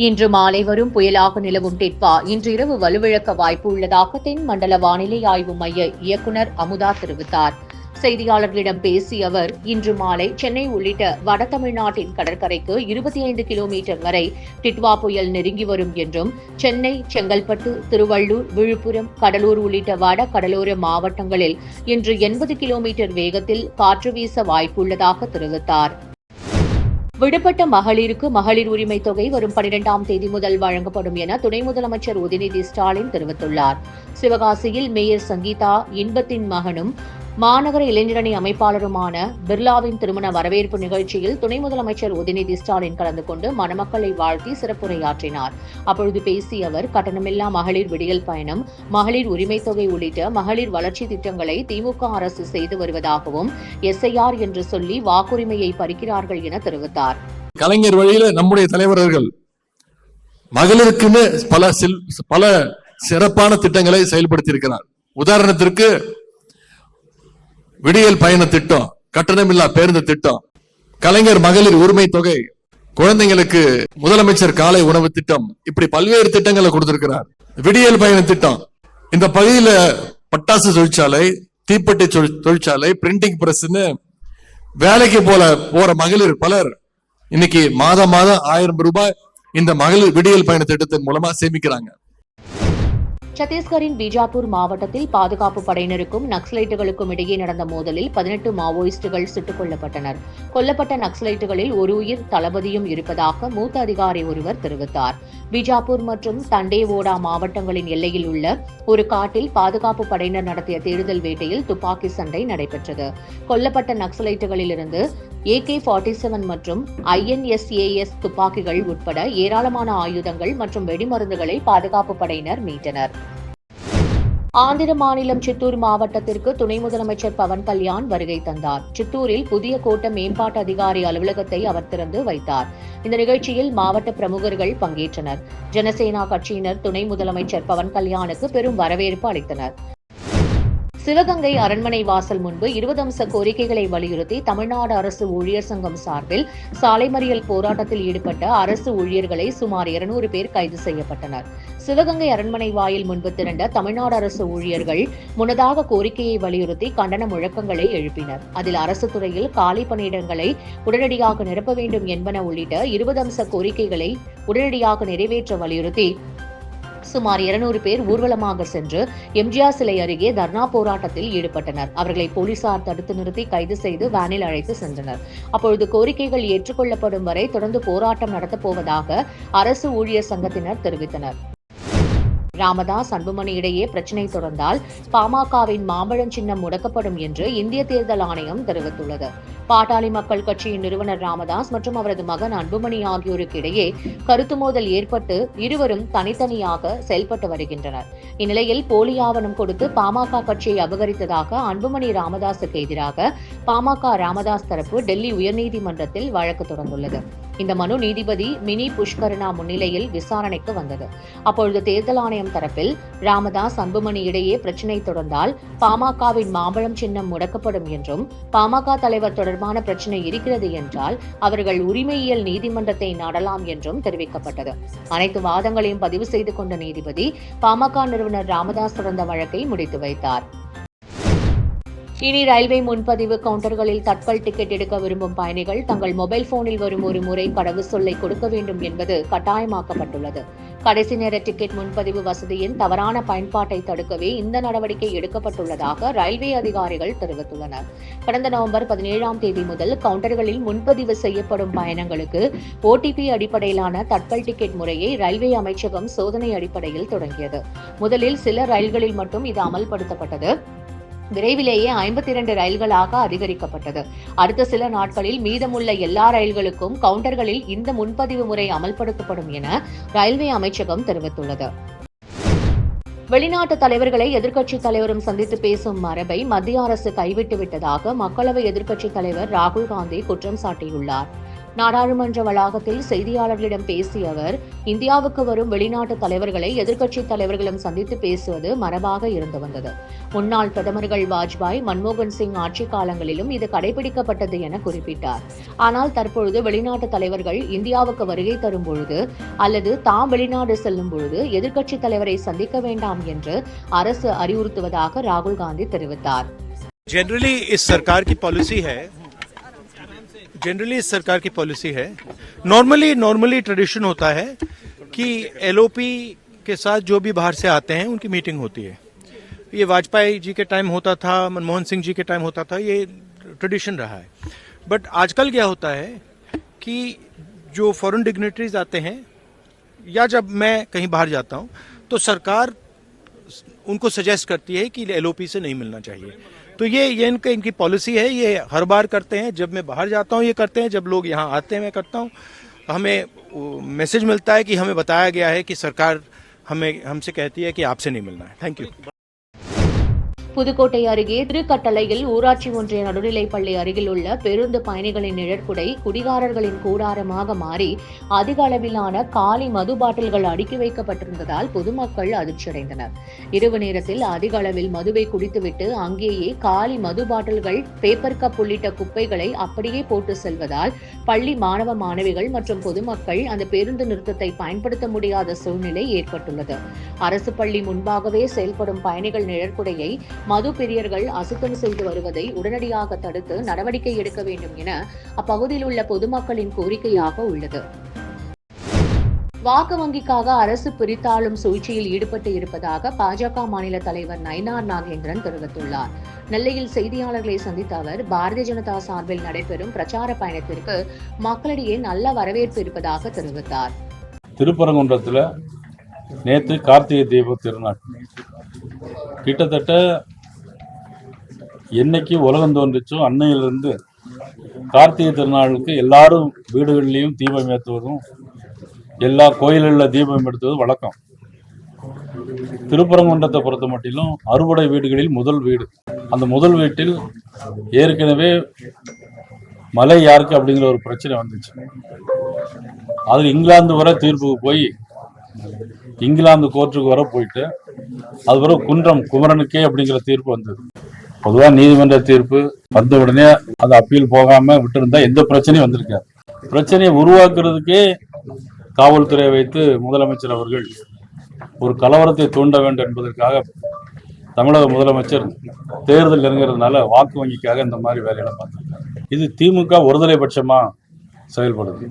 இன்று மாலை வரும் புயலாக நிலவும் டிட்வா இன்று இரவு வலுவிழக்க வாய்ப்பு உள்ளதாக தென் மண்டல வானிலை ஆய்வு மைய இயக்குநர் அமுதா தெரிவித்தார். செய்தியாளர்களிடம் பேசிய அவர், இன்று மாலை சென்னை உள்ளிட்ட வட தமிழ்நாட்டின் கடற்கரைக்கு 25 கிலோமீட்டர் வரை டிட்வா புயல் நெருங்கி வரும் என்றும், சென்னை, செங்கல்பட்டு, திருவள்ளூர், விழுப்புரம், கடலூர் உள்ளிட்ட வட கடலோர மாவட்டங்களில் இன்று 80 கிலோமீட்டர் வேகத்தில் காற்று வீச வாய்ப்புள்ளதாக தெரிவித்தார். விடுபட்ட மகளிருக்கு மகளிர் உரிமை தொகை வரும் 12ஆம் தேதி முதல் வழங்கப்படும் என துணை முதலமைச்சர் உதயநிதி ஸ்டாலின் தெரிவித்துள்ளார். சிவகாசியில் மேயர் சங்கீதா இன்பத்தின் மகனும் மாநகர இளைஞரணி அமைப்பாளருமான பிர்லாவின் திருமண வரவேற்பு நிகழ்ச்சியில் துணை முதலமைச்சர் உதயநிதி ஸ்டாலின் கலந்து கொண்டு மணமக்களை வாழ்த்தி சிறப்புரையாற்றினார். அப்பொழுது பேசிய அவர், கட்டணமில்லா மகளிர் விடியல் பயணம், மகளிர் உரிமை தொகை உள்ளிட்ட மகளிர் வளர்ச்சி திட்டங்களை திமுக அரசு செய்து வருவதாகவும், SIR என்று சொல்லி வாக்குரிமையை பறிக்கிறார்கள் என தெரிவித்தார். கலைஞர் வழியில நம்முடைய தலைவர்கள் மகளிருக்குன்னு பல சிறப்பான திட்டங்களை செயல்படுத்தி இருக்கிறார். உதாரணத்திற்கு விடியல் பயண திட்டம், கட்டணமில்லா பேருந்து திட்டம், கலைஞர் மகளிர் உரிமை தொகை, குழந்தைங்களுக்கு முதலமைச்சர் காலை உணவு திட்டம், இப்படி பல்வேறு திட்டங்களை கொடுத்திருக்கிறார். விடியல் பயண திட்டம், இந்த பகுதியில பட்டாசு தொழிற்சாலை, தீப்பெட்டி தொழிற்சாலை, பிரிண்டிங் பிரஸ்ன்னு வேலைக்கு போற மகளிர் பலர் இன்னைக்கு மாதம் 1000 ரூபாய் இந்த மகளிர் விடியல் பயண திட்டத்தின் மூலமா சேமிக்கிறாங்க. சத்தீஸ்கரின் பீஜாப்பூர் மாவட்டத்தில் பாதுகாப்பு படையினருக்கும் நக்சலைட்டுகளுக்கும் இடையே நடந்த மோதலில் 18 மாவோயிஸ்டுகள் சுட்டுக் கொல்லப்பட்டனர். கொல்லப்பட்ட நக்சலைட்டுகளில் ஒரு உயிர் தளபதியும் இருப்பதாக மூத்த அதிகாரி ஒருவர் தெரிவித்தார். பீஜாப்பூர் மற்றும் தண்டேவோடா மாவட்டங்களின் எல்லையில் உள்ள ஒரு காட்டில் பாதுகாப்பு படையினர் நடத்திய தேடுதல் வேட்டையில் துப்பாக்கி சண்டை நடைபெற்றது. கொல்லப்பட்ட நக்சலைட்டுகளிலிருந்து AK-47 மற்றும் INSAS துப்பாக்கிகள் உட்பட ஏராளமான ஆயுதங்கள் மற்றும் வெடிமருந்துகளை பாதுகாப்பு படையினர் மீட்டனர். ஆந்திர மாநிலம் சித்தூர் மாவட்டத்திற்கு துணை முதலமைச்சர் பவன் கல்யாண் வருகை தந்தார். சித்தூரில் புதிய கோட்ட மேம்பாட்டு அதிகாரி அலுவலகத்தை அவர் திறந்து வைத்தார். இந்த நிகழ்ச்சியில் மாவட்ட பிரமுகர்கள் பங்கேற்றனர். ஜனசேனா கட்சியினர் துணை முதலமைச்சர் பவன் கல்யாணுக்கு பெரும் வரவேற்பு அளித்தனர். சிவகங்கை அரண்மனை வாசல் முன்பு 20 அம்ச கோரிக்கைகளை வலியுறுத்தி தமிழ்நாடு அரசு ஊழியர் சங்கம் சார்பில் சாலை மறியல் போராட்டத்தில் ஈடுபட்ட அரசு ஊழியர்களை சுமார் 200 பேர் கைது செய்யப்பட்டனர். சிவகங்கை அரண்மனை வாயில் முன்பு திரண்ட தமிழ்நாடு அரசு ஊழியர்கள் முன்னதாக கோரிக்கையை வலியுறுத்தி கண்டன முழக்கங்களை எழுப்பினர். அதில் அரசு துறையில் காலி பணியிடங்களை உடனடியாக நிரப்ப வேண்டும் என்பன உள்ளிட்ட 20 அம்ச கோரிக்கைகளை உடனடியாக நிறைவேற்ற வலியுறுத்தி சுமார் 200 பேர் ஊர்வலமாக சென்று எம்ஜிஆர் சிலை அருகே தர்ணா போராட்டத்தில் ஈடுபட்டனர். அவர்களை போலீசார் தடுத்து நிறுத்தி கைது செய்து வேனில் அழைத்து சென்றனர். அப்பொழுது கோரிக்கைகள் ஏற்றுக்கொள்ளப்படும் வரை தொடர்ந்து போராட்டம் நடத்தப்போவதாக அரசு ஊழியர் சங்கத்தினர் தெரிவித்தனர். ராமதாஸ் அன்புமணி இடையே பிரச்சினை தொடர்ந்தால் பாமகவின் மாம்பழம் சின்னம் முடக்கப்படும் என்று இந்திய தேர்தல் ஆணையம் தெரிவித்துள்ளது. பாட்டாளி மக்கள் கட்சியின் நிறுவனர் ராமதாஸ் மற்றும் அவரது மகன் அன்புமணி ஆகியோருக்கு இடையே கருத்து மோதல் ஏற்பட்டு இருவரும் தனித்தனியாக செயல்பட்டு வருகின்றனர். இந்நிலையில் போலி ஆவணம் கொடுத்து பாமக கட்சியை அபகரித்ததாக அன்புமணி ராமதாஸுக்கு எதிராக பாமக ராமதாஸ் தரப்பு டெல்லி உயர்நீதிமன்றத்தில் வழக்கு தொடர்ந்துள்ளது. இந்த மனு நீதிபதி மினி புஷ்கரனா முன்னிலையில் விசாரணைக்கு வந்தது. அப்பொழுது தேர்தல் ஆணையம் தரப்பில் ராமதாஸ் அன்புமணி இடையே பிரச்சினை தொடர்ந்தால் பாமகவின் மாம்பழம் சின்னம் முடக்கப்படும் என்றும், பாமக தலைவர் தொடர்பான பிரச்சினை இருக்கிறது என்றால் அவர்கள் உரிமையியல் நீதிமன்றத்தை நாடலாம் என்றும் தெரிவிக்கப்பட்டது. அனைத்து வாதங்களையும் பதிவு செய்து கொண்ட நீதிபதி பாமக நிறுவனர் ராமதாஸ் தொடர்ந்த வழக்கை முடித்து வைத்தார். இனி ரயில்வே முன்பதிவு கவுண்டர்களில் தட்கல் டிக்கெட் எடுக்க விரும்பும் பயணிகள் தங்கள் மொபைல் போனில் வரும் ஒரு முறை கடவு சொல்லை கொடுக்க வேண்டும் என்பது கட்டாயமாக்கப்பட்டுள்ளது. கடைசி நேர டிக்கெட் முன்பதிவு வசதியின் தவறான பயன்பாட்டை தடுக்கவே இந்த நடவடிக்கை எடுக்கப்பட்டுள்ளதாக ரயில்வே அதிகாரிகள் தெரிவித்துள்ளனர். கடந்த நவம்பர் 17ஆம் தேதி முதல் கவுண்டர்களில் முன்பதிவு செய்யப்படும் பயணங்களுக்கு OTP அடிப்படையிலான தட்கல் டிக்கெட் முறையை ரயில்வே அமைச்சகம் சோதனை அடிப்படையில் தொடங்கியது. முதலில் சில ரயில்களில் மட்டும் இது அமல்படுத்தப்பட்டது. விரைவிலேயே 52 ரயில்களாக அதிகரிக்கப்பட்டது. அடுத்த சில நாட்களில் மீதமுள்ள எல்லா ரயில்களுக்கும் கவுண்டர்களில் இந்த முன்பதிவு முறை அமல்படுத்தப்படும் என ரயில்வே அமைச்சகம் தெரிவித்துள்ளது. வெளிநாட்டு தலைவர்களை எதிர்க்கட்சித் தலைவரும் சந்தித்து பேசும் மரபை மத்திய அரசு கைவிட்டு விட்டதாக மக்களவை எதிர்க்கட்சித் தலைவர் ராகுல் காந்தி குற்றம் சாட்டியுள்ளார். நாடாளுமன்ற வளாகத்தில் செய்தியாளர்களிடம் பேசிய அவர், இந்தியாவுக்கு வரும் வெளிநாட்டு தலைவர்களை எதிர்க்கட்சித் தலைவர்களும் சந்தித்து பேசுவது மரபாக இருந்து வந்தது. முன்னாள் பிரதமர்கள் வாஜ்பாய், மன்மோகன் சிங் ஆட்சி காலங்களிலும் இது கடைபிடிக்கப்பட்டது என குறிப்பிட்டார். ஆனால் தற்பொழுது வெளிநாட்டு தலைவர்கள் இந்தியாவுக்கு வருகை தரும் பொழுது அல்லது தாம் வெளிநாடு செல்லும் பொழுது எதிர்க்கட்சித் தலைவரை சந்திக்க வேண்டாம் என்று அரசு அறிவுறுத்துவதாக ராகுல் காந்தி தெரிவித்தார். जनरली इस सरकार की पॉलिसी है नॉर्मली ट्रेडिशन होता है कि एलओपी के साथ जो भी बाहर से आते हैं उनकी मीटिंग होती है. ये वाजपेयी जी के टाइम होता था, मनमोहन सिंह जी के टाइम होता था, ये ट्रेडिशन रहा है. बट आजकल क्या होता है कि जो फॉरेन डिग्नेटरीज आते हैं या जब मैं कहीं बाहर जाता हूं तो सरकार उनको सजेस्ट करती है कि एलओपी से नहीं मिलना चाहिए. तो ये इनकी पॉलिसी है. ये हर बार करते हैं. जब मैं बाहर जाता हूँ ये करते हैं, जब लोग यहाँ आते हैं मैं करता हूँ. हमें मैसेज मिलता है कि हमें बताया गया है कि सरकार हमसे कहती है कि आपसे नहीं मिलना है. Thank you. புதுக்கோட்டை அருகே திருக்கட்டளையில் ஊராட்சி ஒன்றிய நடுநிலைப்பள்ளி அருகில் உள்ள பேருந்து பயணிகளின் நிழற்குடை குடிகாரர்களின் கூடாரமாக மாறி அதிக அளவிலான காலி மது பாட்டில்கள் அடுக்கி வைக்கப்பட்டிருந்ததால் பொதுமக்கள் அதிர்ச்சியடைந்தனர். இரவு நேரத்தில் அதிக அளவில் மதுவை குடித்துவிட்டு அங்கேயே காலி மது பாட்டில்கள், பேப்பர் கப் உள்ளிட்ட குப்பைகளை அப்படியே போட்டு செல்வதால் பள்ளி மாணவ மாணவிகள் மற்றும் பொதுமக்கள் அந்த பேருந்து நிறுத்தத்தை பயன்படுத்த முடியாத சூழ்நிலை ஏற்பட்டுள்ளது. அரசு பள்ளி முன்பாகவே செயல்படும் பயணிகள் நிழற்குடையை மது பிரியர்கள் அசுத்தம் செய்து வருவதை உடனடியாக தடுத்து நடவடிக்கை எடுக்க வேண்டும் என அப்பகுதியில் உள்ள பொதுமக்களின் கோரிக்கையாக உள்ளது. வாக்கு வங்கிக்காக அரசு பிரித்தாளும் சூழ்ச்சியில் ஈடுபட்டு இருப்பதாக பாஜக மாநில தலைவர் நயினார் நாகேந்திரன் தெரிவித்துள்ளார். நெல்லையில் செய்தியாளர்களை சந்தித்த அவர், பாரதிய ஜனதா சார்பில் நடைபெறும் பிரச்சார பயணத்திற்கு மக்களிடையே நல்ல வரவேற்பு இருப்பதாக தெரிவித்தார். திருப்பரங்குன்றத்தில் நேற்று கார்த்திகை தீப திருநாள் கிட்டத்தட்ட என்னைக்கு உலகம் தோன்றிச்சோ அன்னையிலிருந்து கார்த்திகை திருநாளுக்கு எல்லாரும் வீடுகளிலையும் தீபம் ஏற்றுவதும் எல்லா கோயில்களில் தீபம் எடுத்துவதும் வழக்கம். திருப்பரங்குன்றத்தை பொறுத்த மட்டிலும் அறுபடை வீடுகளில் முதல் வீடு. அந்த முதல் வீட்டில் ஏற்கனவே மலை யாருக்கு அப்படிங்கிற ஒரு பிரச்சனை வந்துச்சு. அதில் இங்கிலாந்து வர தீர்ப்புக்கு போய் இங்கிலாந்து கோர்ட்டுக்கு வர போயிட்டு அது பிறகு குன்றம் குமரனுக்கே அப்படிங்கிற தீர்ப்பு வந்தது. பொதுவாக நீதிமன்ற தீர்ப்பு வந்த உடனே அது அப்பீல் போகாம விட்டுருந்தா எந்த பிரச்சனையும் வந்திருக்காது. பிரச்சனையை உருவாக்குறதுக்கே காவல்துறையை வைத்து முதலமைச்சர் அவர்கள் ஒரு கலவரத்தை தூண்ட வேண்டும் என்பதற்காக தமிழக முதலமைச்சர் தேர்தல் நெருங்கிறதுனால வாக்கு வங்கிக்காக இந்த மாதிரி வேலைகளை பார்த்துருக்காங்க. இது திமுக ஒருதலை பட்சமா செயல்படுது.